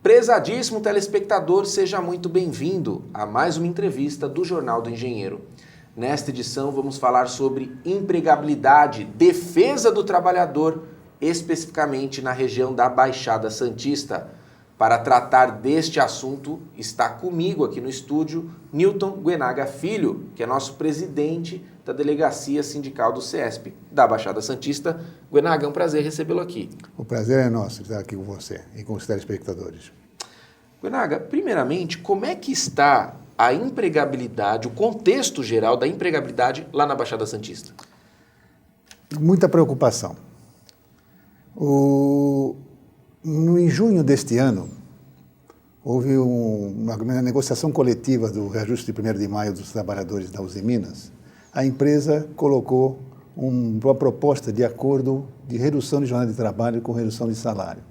Prezadíssimo telespectador, seja muito bem-vindo a mais uma entrevista do Jornal do Engenheiro. Nesta edição vamos falar sobre empregabilidade, defesa do trabalhador, especificamente na região da Baixada Santista. Para tratar deste assunto, está comigo aqui no estúdio Newton Guenaga Filho, que é nosso presidente da Delegacia Sindical do CESP, da Baixada Santista. Guenaga, é um prazer recebê-lo aqui. O prazer é nosso estar aqui com você e com os telespectadores. Guenaga, primeiramente, como é que está a empregabilidade, o contexto geral da empregabilidade lá na Baixada Santista? Muita preocupação. Em junho deste ano, houve uma negociação coletiva do reajuste de 1º de maio dos trabalhadores da Uzi Minas. A empresa colocou uma proposta de acordo de redução de jornada de trabalho com redução de salário.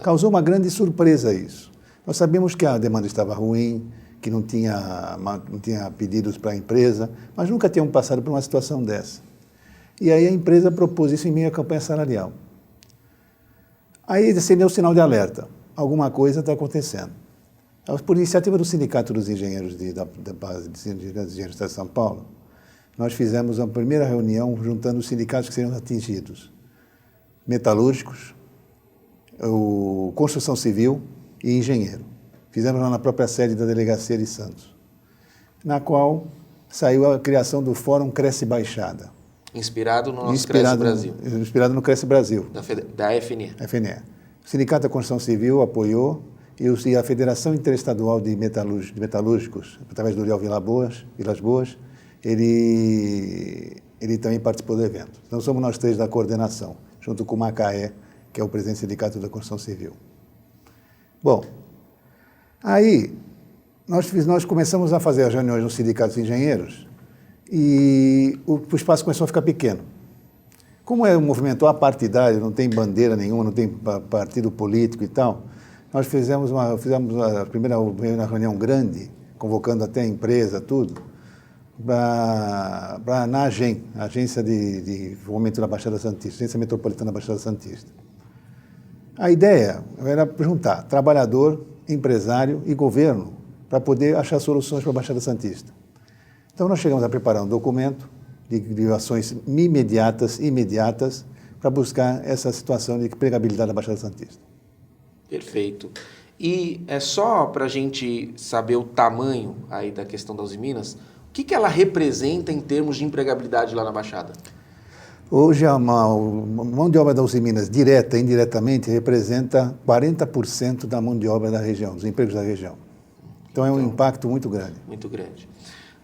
Causou uma grande surpresa isso. Nós sabíamos que a demanda estava ruim, que não tinha pedidos para a empresa, mas nunca tínhamos passado por uma situação dessa. E aí a empresa propôs isso em meio à campanha salarial. Aí acendeu o sinal de alerta. Alguma coisa está acontecendo. Por iniciativa do Sindicato dos Engenheiros da base de Engenheiros de São Paulo, nós fizemos a primeira reunião juntando os sindicatos que seriam atingidos. Metalúrgicos, construção civil e engenheiro. Fizemos lá na própria sede da Delegacia de Santos, na qual saiu a criação do Fórum Cresce Baixada. Inspirado no nosso Cresce Brasil. Inspirado no Cresce Brasil. Da FNE. FNE. O Sindicato da Construção Civil apoiou e a Federação Interestadual de Metalúrgicos, através do Uriel Vilas Boas, ele também participou do evento. Então somos nós três da coordenação, junto com o Macaé, que é o presidente do Sindicato da Construção Civil. Bom, aí nós começamos a fazer as reuniões nos sindicatos de engenheiros e o espaço começou a ficar pequeno. Como é um movimento apartidário, não tem bandeira nenhuma, não tem partido político e tal, nós fizemos a primeira reunião grande, convocando até a empresa, tudo, na AGEM, Agência de Fomento da Baixada Santista, Agência Metropolitana da Baixada Santista. A ideia era juntar trabalhador, empresário e governo para poder achar soluções para a Baixada Santista. Então, nós chegamos a preparar um documento de ações imediatas para buscar essa situação de empregabilidade da Baixada Santista. Perfeito. E é só para a gente saber o tamanho aí da questão da Uzi Minas, o que ela representa em termos de empregabilidade lá na Baixada? Hoje, a mão de obra da Uzi Minas, direta e indiretamente, representa 40% da mão de obra da região, dos empregos da região. Então, é um impacto muito grande. Muito grande.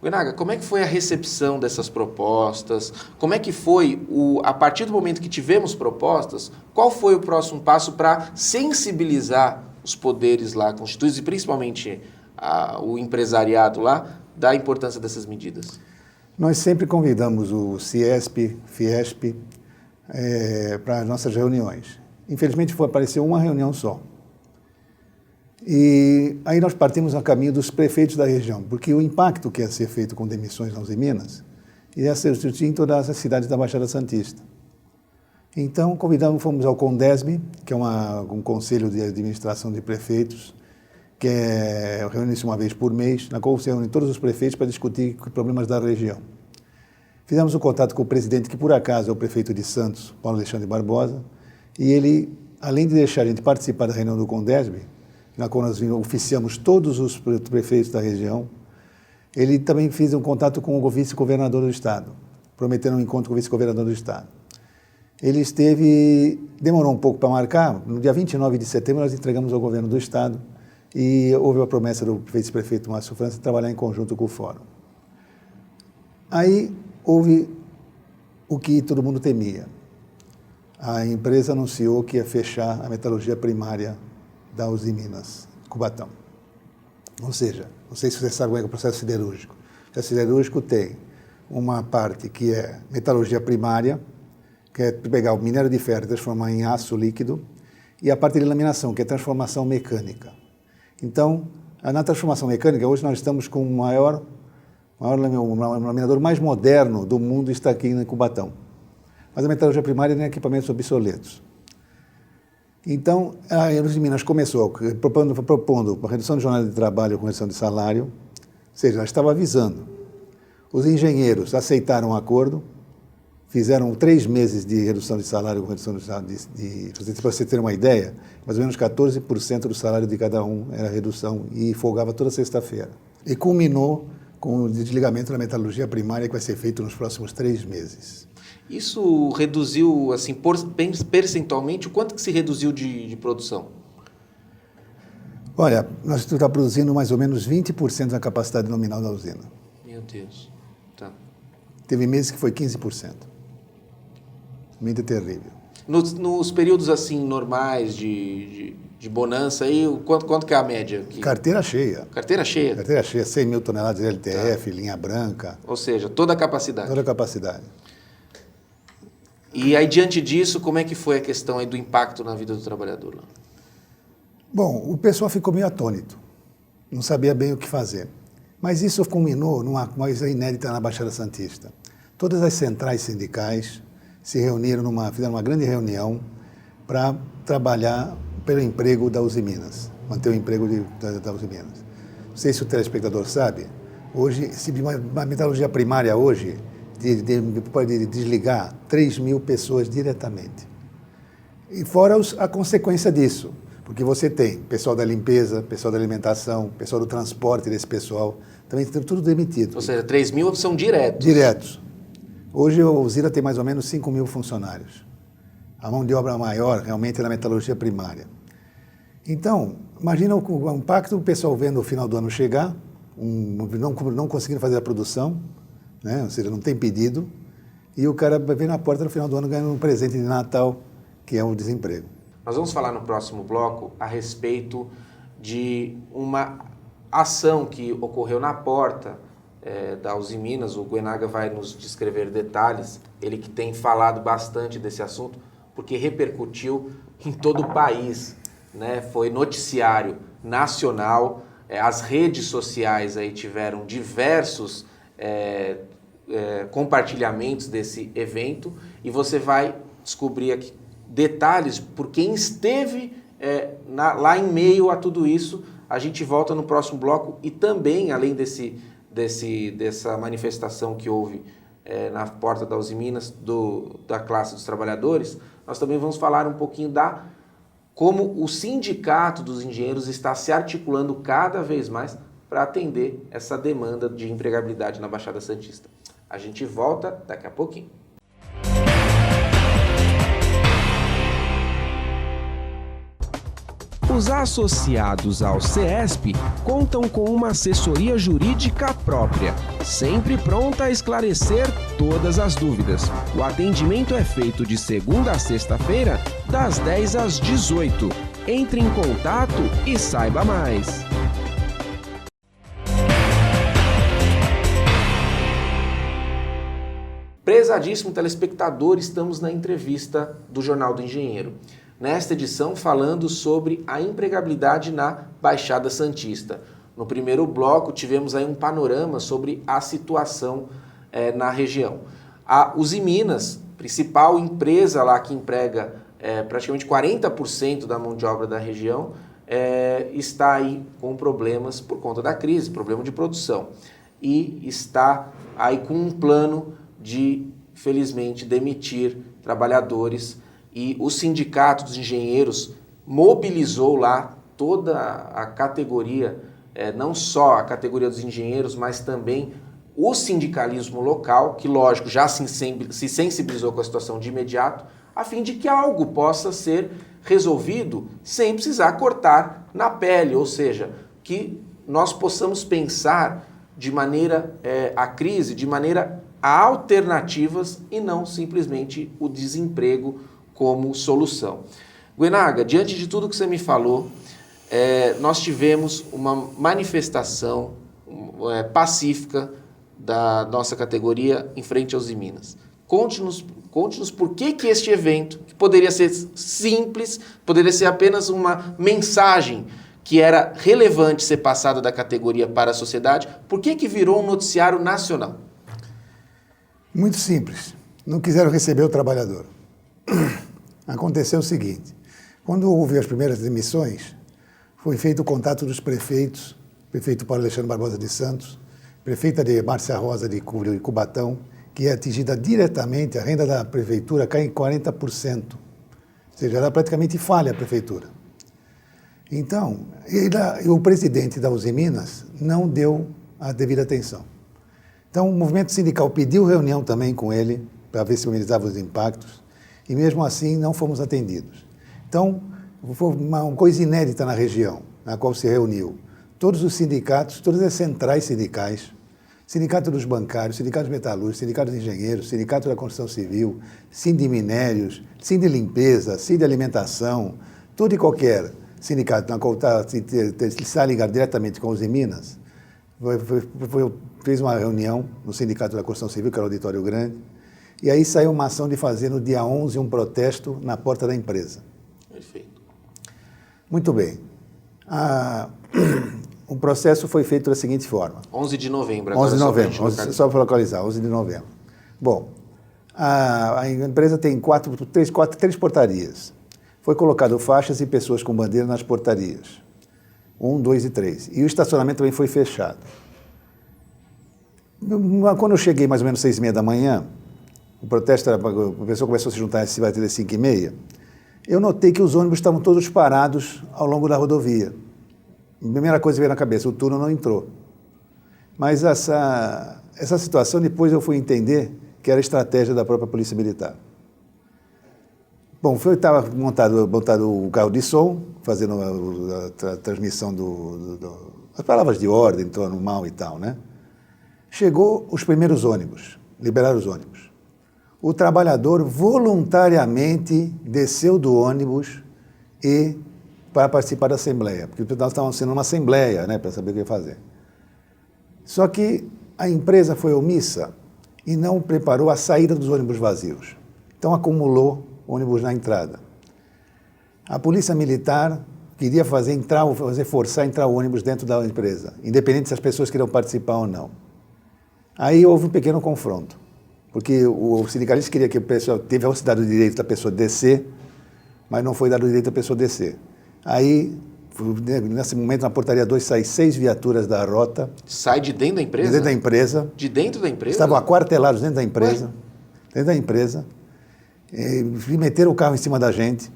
Guenaga, como é que foi a recepção dessas propostas? Como é que foi, a partir do momento que tivemos propostas, qual foi o próximo passo para sensibilizar os poderes lá constituídos e principalmente o empresariado lá da importância dessas medidas? Nós sempre convidamos o CIESP, Fiesp, para as nossas reuniões. Infelizmente, apareceu uma reunião só. E aí nós partimos a caminho dos prefeitos da região, porque o impacto que ia ser feito com demissões na Uzi Minas ia ser em todas as cidades da Baixada Santista. Então, fomos ao CONDESB, que é um conselho de administração de prefeitos, que reúne-se uma vez por mês, na qual se reúnem todos os prefeitos para discutir problemas da região. Fizemos um contato com o presidente, que por acaso é o prefeito de Santos, Paulo Alexandre Barbosa, e ele, além de deixar a gente participar da reunião do CONDESB, na qual nós oficiamos todos os prefeitos da região, ele também fez um contato com o vice-governador do Estado, prometendo um encontro com o vice-governador do Estado. Ele demorou um pouco para marcar, no dia 29 de setembro nós entregamos ao governo do Estado e houve a promessa do vice-prefeito Márcio França de trabalhar em conjunto com o Fórum. Aí houve o que todo mundo temia. A empresa anunciou que ia fechar a metalurgia primária da Uzi Minas, Cubatão. Ou seja, não sei se você sabe como é que é o processo siderúrgico. O processo siderúrgico tem uma parte que é metalurgia primária, que é pegar o minério de ferro e transformar em aço líquido, e a parte de laminação, que é transformação mecânica. Então, na transformação mecânica, hoje nós estamos com o laminador mais moderno do mundo está aqui em Cubatão. Mas a metalurgia primária tem equipamentos obsoletos. Então, a Usiminas começou propondo uma redução de jornada de trabalho com redução de salário, ou seja, ela estava avisando. Os engenheiros aceitaram o acordo, fizeram 3 meses de redução de salário com redução de salário, para você ter uma ideia, mais ou menos 14% do salário de cada um era redução e folgava toda sexta-feira. E culminou com o desligamento da metalurgia primária que vai ser feito nos próximos 3 meses. Isso reduziu, assim, percentualmente, o quanto que se reduziu de produção? Olha, nós estamos produzindo mais ou menos 20% da capacidade nominal da usina. Meu Deus. Tá. Teve meses que foi 15%. Muito terrível. Nos períodos, assim, normais de bonança, aí, quanto que é a média? Carteira cheia. Carteira cheia? Carteira cheia, 100 mil toneladas de LTF, linha branca. Ou seja, toda a capacidade. Toda a capacidade. E aí, diante disso, como é que foi a questão aí do impacto na vida do trabalhador? Bom, o pessoal ficou meio atônito, não sabia bem o que fazer. Mas isso culminou numa coisa inédita na Baixada Santista. Todas as centrais sindicais se reuniram, fizeram uma grande reunião para trabalhar pelo emprego da Usiminas, manter o emprego da Usiminas. Não sei se o telespectador sabe, hoje, se uma metalurgia primária hoje pode desligar 3 mil pessoas diretamente. E fora a consequência disso, porque você tem pessoal da limpeza, pessoal da alimentação, pessoal do transporte desse pessoal, também tem tudo demitido. Ou seja, 3 mil são diretos. Diretos. Hoje a usina tem mais ou menos 5 mil funcionários. A mão de obra maior realmente é na metalurgia primária. Então, imagina o impacto do pessoal vendo o final do ano chegar, não conseguindo fazer a produção, né? Ou seja, não tem pedido, e o cara vai ver na porta no final do ano ganhando um presente de Natal, que é o desemprego. Nós vamos falar no próximo bloco a respeito de uma ação que ocorreu na porta da Usiminas. O Goenaga vai nos descrever detalhes, ele que tem falado bastante desse assunto, porque repercutiu em todo o país, né? Foi noticiário nacional, as redes sociais aí tiveram diversos compartilhamentos desse evento, e você vai descobrir aqui detalhes por quem esteve lá em meio a tudo isso. A gente volta no próximo bloco, e também, além dessa manifestação que houve na porta da Usiminas, da classe dos trabalhadores, nós também vamos falar um pouquinho como o sindicato dos engenheiros está se articulando cada vez mais para atender essa demanda de empregabilidade na Baixada Santista. A gente volta daqui a pouquinho. Os associados ao CESP contam com uma assessoria jurídica própria, sempre pronta a esclarecer todas as dúvidas. O atendimento é feito de segunda a sexta-feira, das 10 às 18. Entre em contato e saiba mais. Prezadíssimo telespectador, estamos na entrevista do Jornal do Engenheiro. Nesta edição, falando sobre a empregabilidade na Baixada Santista. No primeiro bloco, tivemos aí um panorama sobre a situação na região. A Usiminas, principal empresa lá que emprega praticamente 40% da mão de obra da região, está aí com problemas por conta da crise, problema de produção. E está aí com um plano de, felizmente, demitir trabalhadores. E o Sindicato dos Engenheiros mobilizou lá toda a categoria, não só a categoria dos engenheiros, mas também o sindicalismo local, que, lógico, já se sensibilizou com a situação de imediato, a fim de que algo possa ser resolvido sem precisar cortar na pele, ou seja, que nós possamos pensar de maneira a crise, de maneira a alternativas e não simplesmente o desemprego como solução. Goenaga, diante de tudo que você me falou, nós tivemos uma manifestação pacífica da nossa categoria em frente aos Usiminas. Conte-nos por que este evento, que poderia ser simples, poderia ser apenas uma mensagem que era relevante ser passada da categoria para a sociedade, por que virou um noticiário nacional? Muito simples. Não quiseram receber o trabalhador. Aconteceu o seguinte, Quando houve as primeiras demissões, foi feito o contato dos prefeitos, prefeito Paulo Alexandre Barbosa de Santos, prefeita de Márcia Rosa de Cubatão, que é atingida diretamente, a renda da prefeitura cai em 40%. Ou seja, ela praticamente falha a prefeitura. Então, o presidente da Uzi Minas não deu a devida atenção. Então, o movimento sindical pediu reunião também com ele, para ver se minimizava os impactos, e mesmo assim não fomos atendidos. Então, foi uma coisa inédita na região, na qual se reuniu todos os sindicatos, todas as centrais sindicais, Sindicato dos Bancários, Sindicato dos Metalúrgicos, Sindicato dos Engenheiros, Sindicato da Construção Civil, Sindiminérios, Sindilimpeza, Sindialimentação, todo e qualquer sindicato na qual está ligado diretamente com a Uzi Minas, fez uma reunião no Sindicato da Construção Civil, que era o Auditório Grande, e aí saiu uma ação de fazer no dia 11 um protesto na porta da empresa. Perfeito. Muito bem. O processo foi feito da seguinte forma. 11 de novembro. 11 de novembro, só para localizar, 11 de novembro. Bom, a empresa tem três portarias. Foi colocado faixas e pessoas com bandeira nas portarias. 1, 2 e 3. E o estacionamento também foi fechado. Quando eu cheguei mais ou menos 6h30 da manhã, o protesto, o pessoal começou a se juntar às 5h30, eu notei que os ônibus estavam todos parados ao longo da rodovia. A primeira coisa que veio na cabeça, o túnel não entrou. Mas essa situação, depois eu fui entender que era estratégia da própria Polícia Militar. Bom, estava montado o carro de som, fazendo a transmissão as palavras de ordem, torno normal e tal, né? Chegou os primeiros ônibus, liberaram os ônibus. O trabalhador voluntariamente desceu do ônibus para participar da assembleia, porque nós estávamos sendo uma assembleia, né, para saber o que ia fazer. Só que a empresa foi omissa e não preparou a saída dos ônibus vazios. Então acumulou ônibus na entrada. A Polícia Militar queria forçar entrar o ônibus dentro da empresa, independente se as pessoas queriam participar ou não. Aí houve um pequeno confronto, porque o sindicalista queria que o pessoal tivesse dado o direito da pessoa descer, mas não foi dado o direito da pessoa descer. Aí, nesse momento, na portaria 2, saem 6 viaturas da rota. Sai de dentro da empresa? De dentro da empresa. De dentro da empresa? Estavam aquartelados dentro da empresa. Ué? Dentro da empresa. E meteram o carro em cima da gente.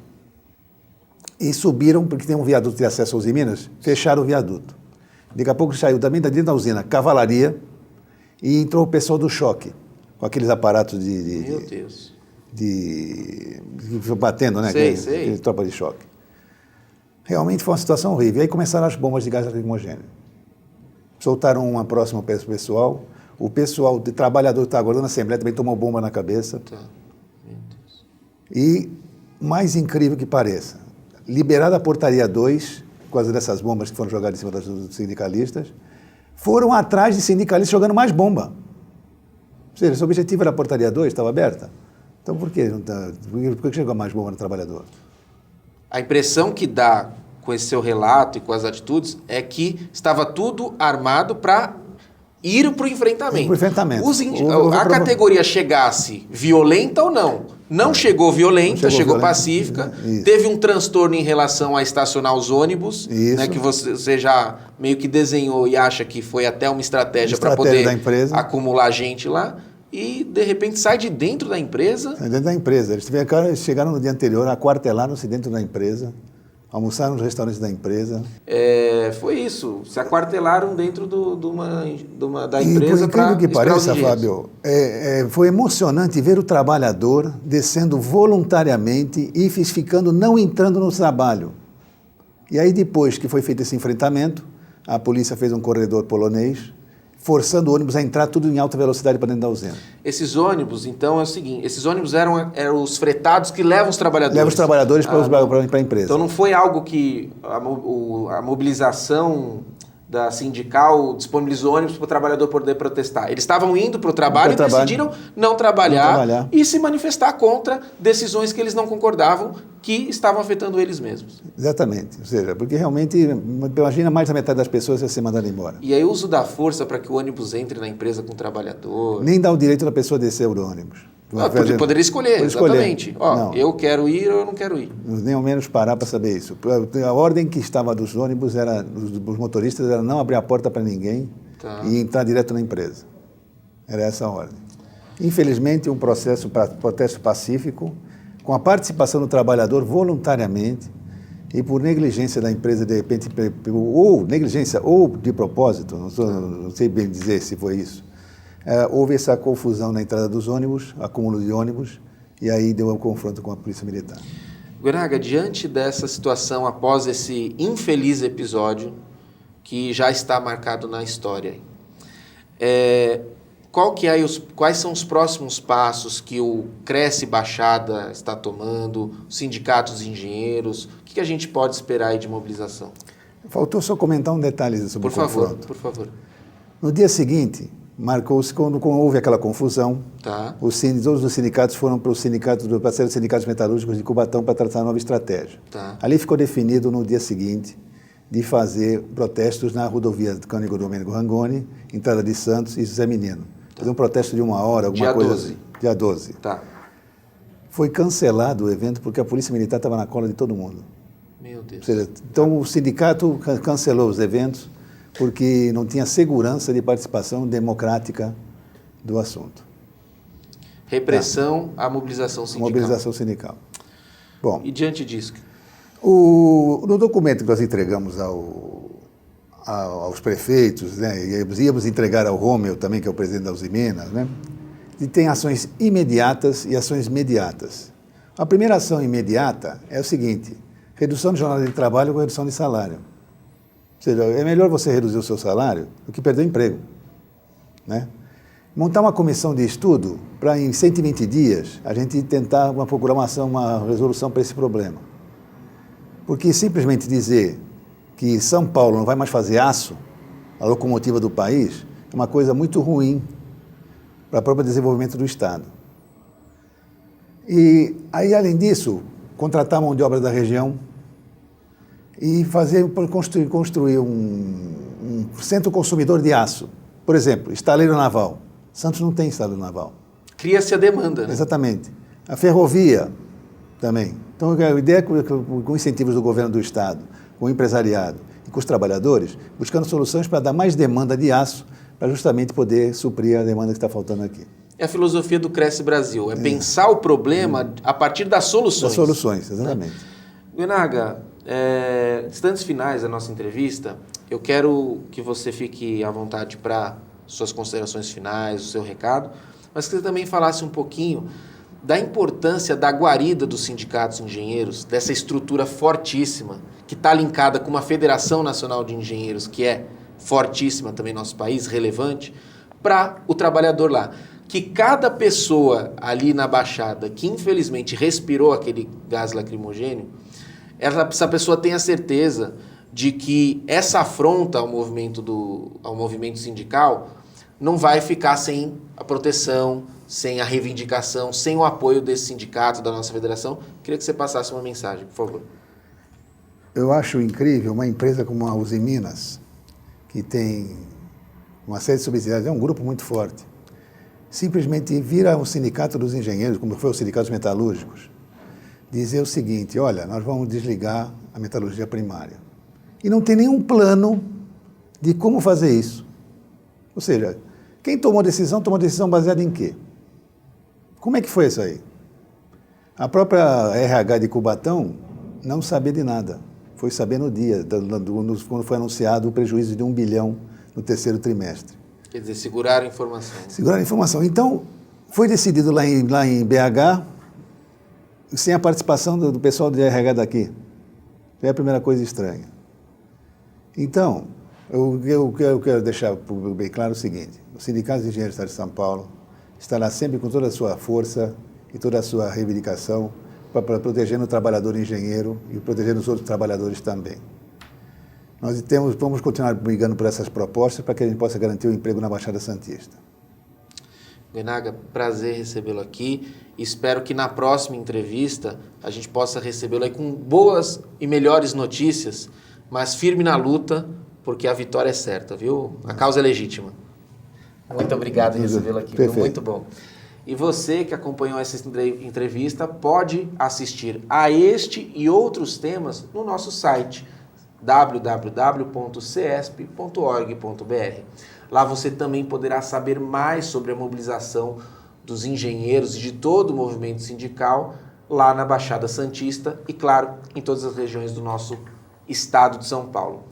E subiram, porque tem um viaduto de acesso à Uzi Minas, fecharam o viaduto. Daqui a pouco saiu também dentro da usina cavalaria e entrou o pessoal do choque, com aqueles aparatos Meu Deus. Batendo, né? Aquele tropa de choque. Realmente foi uma situação horrível. E aí começaram as bombas de gás lacrimogêneo. Soltaram uma próxima para o pessoal. O pessoal de trabalhador que está aguardando a Assembleia também tomou bomba na cabeça. Tá. Meu Deus. E, mais incrível que pareça, liberada a portaria 2, por causa dessas bombas que foram jogadas em cima dos sindicalistas, foram atrás de sindicalistas jogando mais bomba. Ou seja, o objetivo era a portaria 2, estava aberta. Então por que chegou mais bomba no trabalhador? A impressão que dá com esse seu relato e com as atitudes é que estava tudo armado para ir para o enfrentamento. A categoria chegasse violenta ou não. Não chegou violenta, chegou pacífica. Isso. Teve um transtorno em relação a estacionar os ônibus, né, que você já meio que desenhou e acha que foi até uma estratégia para poder acumular gente lá. E, de repente, sai de dentro da empresa? Sai dentro da empresa. Eles chegaram no dia anterior, aquartelaram-se dentro da empresa, almoçaram nos restaurantes da empresa. Foi isso. Se aquartelaram dentro da empresa para esperar que pareça, Fábio, foi emocionante ver o trabalhador descendo voluntariamente e não entrando no trabalho. E aí, depois que foi feito esse enfrentamento, a polícia fez um corredor polonês, forçando o ônibus a entrar tudo em alta velocidade para dentro da usina. Esses ônibus, então, é o seguinte, esses ônibus eram os fretados que levam os trabalhadores. Levam os trabalhadores para a empresa. Então não foi algo que a mobilização da sindical disponibilizou ônibus para o trabalhador poder protestar. Eles estavam indo para o trabalho e decidiram não trabalhar e se manifestar contra decisões que eles não concordavam, que estavam afetando eles mesmos. Exatamente. Ou seja, porque realmente, imagina, mais da metade das pessoas ia ser mandada embora. E aí o uso da força para que o ônibus entre na empresa com o trabalhador... Nem dá o direito da pessoa descer do ônibus. Poderia escolher, exatamente. Não. Eu quero ir ou eu não quero ir. Nem ao menos parar para saber isso. A ordem que estava dos ônibus, dos motoristas, era não abrir a porta para ninguém e entrar direto na empresa. Era essa a ordem. Infelizmente, um protesto pacífico, com a participação do trabalhador voluntariamente e por negligência da empresa, de repente, ou negligência ou de propósito, não sei bem dizer se foi isso, houve essa confusão na entrada dos ônibus, acúmulo de ônibus, e aí deu um confronto com a Polícia Militar. Guenaga, diante dessa situação, após esse infeliz episódio, que já está marcado na história, quais são os próximos passos que o Cresce Baixada está tomando, os sindicatos de engenheiros? O que a gente pode esperar aí de mobilização? Faltou só comentar um detalhe sobre o confronto. Por favor. No dia seguinte, marcou-se, quando houve aquela confusão, todos os sindicatos foram para o parceiro sindicatos metalúrgicos de Cubatão para tratar a nova estratégia. Ali ficou definido no dia seguinte de fazer protestos na rodovia do Cânigo Domênico Rangoni, entrada de Santos e José Menino. Fazer um protesto de 1 hora, alguma coisa assim. Dia 12. Foi cancelado o evento porque a Polícia Militar estava na cola de todo mundo. Meu Deus. Então o sindicato cancelou os eventos porque não tinha segurança de participação democrática do assunto. Repressão à mobilização sindical. Mobilização sindical. Bom, e diante disso? No documento que nós entregamos aos prefeitos, né, e íamos entregar ao Rômeo também, que é o presidente da Usiminas, né, e tem ações imediatas e ações imediatas. A primeira ação imediata é o seguinte: redução de jornada de trabalho com redução de salário. Ou seja, é melhor você reduzir o seu salário do que perder o emprego, né? Montar uma comissão de estudo para, em 120 dias, a gente tentar procurar uma resolução para esse problema. Porque simplesmente dizer que São Paulo não vai mais fazer aço, a locomotiva do país, é uma coisa muito ruim para o próprio desenvolvimento do Estado. E aí, além disso, contratar mão de obra da região e construir um centro consumidor de aço. Por exemplo, estaleiro naval. Santos não tem estaleiro naval. Cria-se a demanda, né? Exatamente. A ferrovia também. Então, a ideia é com incentivos do governo do Estado, com o empresariado e com os trabalhadores, buscando soluções para dar mais demanda de aço, para justamente poder suprir a demanda que está faltando aqui. É a filosofia do Cresce Brasil, pensar o problema a partir das soluções. Das soluções, exatamente. Guenaga, instantes finais da nossa entrevista, eu quero que você fique à vontade para suas considerações finais, o seu recado, mas que você também falasse um pouquinho da importância da guarida dos sindicatos engenheiros, dessa estrutura fortíssima, que está linkada com uma Federação Nacional de Engenheiros, que é fortíssima também no nosso país, relevante, para o trabalhador lá. Que cada pessoa ali na Baixada que infelizmente respirou aquele gás lacrimogêneo, essa pessoa tenha certeza de que essa afronta ao movimento sindical não vai ficar sem a proteção, sem a reivindicação, sem o apoio desse sindicato, da nossa federação. Queria que você passasse uma mensagem, por favor. Eu acho incrível uma empresa como a Usiminas, que tem uma série de subsidiários, é um grupo muito forte, simplesmente vira o sindicato dos engenheiros, como foi o sindicato dos metalúrgicos, dizer o seguinte: olha, nós vamos desligar a metalurgia primária. E não tem nenhum plano de como fazer isso. Ou seja, quem tomou a decisão baseada em quê? Como é que foi isso aí? A própria RH de Cubatão não sabia de nada. Foi saber no dia, quando foi anunciado o prejuízo de 1 bilhão no terceiro trimestre. Quer dizer, seguraram a informação. Seguraram a informação. Então, foi decidido lá em BH, sem a participação do pessoal de RH daqui. É a primeira coisa estranha. Então, eu quero deixar bem claro o seguinte: o Sindicato de Engenheiros do Estado de São Paulo estará sempre com toda a sua força e toda a sua reivindicação para proteger o trabalhador engenheiro e proteger os outros trabalhadores também. Nós vamos continuar brigando por essas propostas para que a gente possa garantir o emprego na Baixada Santista. Guenaga, prazer recebê-lo aqui. Espero que na próxima entrevista a gente possa recebê-lo aí com boas e melhores notícias, mas firme na luta, porque a vitória é certa, viu? A causa é legítima. Muito obrigado em recebê-lo aqui, foi muito bom. E você que acompanhou essa entrevista pode assistir a este e outros temas no nosso site www.cesp.org.br. Lá você também poderá saber mais sobre a mobilização dos engenheiros e de todo o movimento sindical lá na Baixada Santista e, claro, em todas as regiões do nosso estado de São Paulo.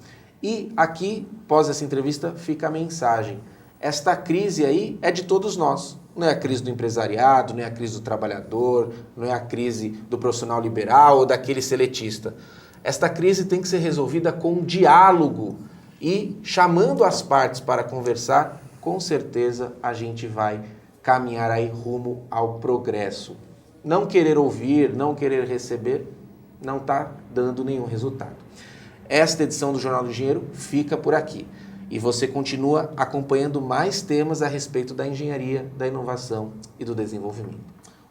E aqui, após essa entrevista, fica a mensagem. Esta crise aí é de todos nós. Não é a crise do empresariado, não é a crise do trabalhador, não é a crise do profissional liberal ou daquele seletista. Esta crise tem que ser resolvida com diálogo e chamando as partes para conversar, com certeza a gente vai caminhar aí rumo ao progresso. Não querer ouvir, não querer receber, não está dando nenhum resultado. Esta edição do Jornal do Engenheiro fica por aqui. E você continua acompanhando mais temas a respeito da engenharia, da inovação e do desenvolvimento.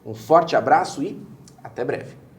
Um forte abraço e até breve.